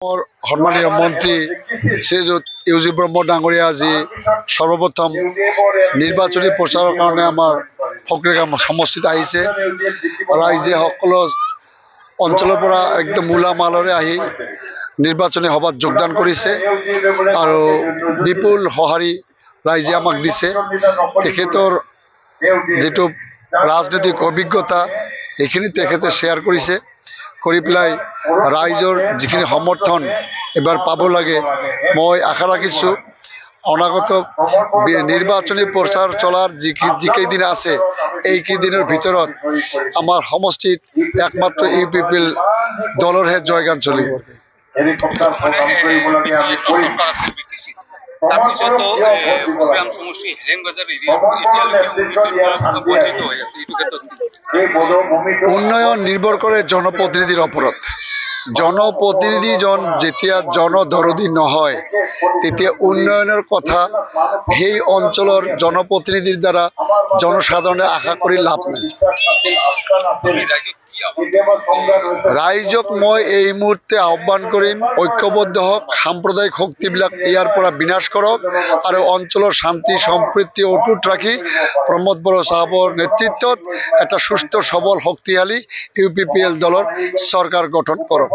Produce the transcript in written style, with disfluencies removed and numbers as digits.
সন্মানীয় মন্ত্ৰী শ্ৰীযুত ইউজি ব্ৰহ্ম ডাঙৰীয়া আজি সৰ্বপ্ৰথম নিৰ্বাচনী প্ৰচাৰৰ কাৰণে আমাৰ ফকৰিগাঁও সমষ্টিত আহিছে। ৰাইজে সকলো অঞ্চলৰ পৰা একদম মূলামালৰে আহি নিৰ্বাচনী সভাত যোগদান কৰিছে আৰু বিপুল সঁহাৰি ৰাইজে আমাক দিছে। তেখেতৰ যেটো ৰাজনৈতিক অভিজ্ঞতা এইখিনি তেখেতে শ্বেয়াৰ কৰিছে, কৰি পেলাই ৰাইজৰ যিখিনি সমৰ্থন এবাৰ পাব লাগে। মই আশা ৰাখিছোঁ অনাগত নিৰ্বাচনী প্ৰচাৰ চলাৰ যিকেইদিন আছে এইকেইদিনৰ ভিতৰত আমাৰ সমষ্টিত একমাত্ৰ UPPL দলৰহে জয়গান চলিব। উন্নয়ন নিৰ্ভৰ কৰে জনপ্ৰতিনিধিৰ ওপৰত। জনপ্ৰতিনিধিজন যেতিয়া জনদৰদী নহয় তেতিয়া উন্নয়নৰ কথা সেই অঞ্চলৰ জনপ্ৰতিনিধিৰ দ্বাৰা জনসাধাৰণে আশা কৰি লাভ নাই। ৰাইজক মই এই মুহূৰ্তে আহ্বান কৰিম, ঐক্যবদ্ধ হওক, সাম্প্ৰদায়িক শক্তিবিলাক ইয়াৰ পৰা বিনাশ কৰক আৰু অঞ্চলৰ শান্তি সম্প্ৰীতি অটুট ৰাখি প্ৰমোদ বড়ো চাহাবৰ নেতৃত্বত এটা সুস্থ সবল শক্তিশালী UPPL দলৰ চৰকাৰ গঠন কৰক।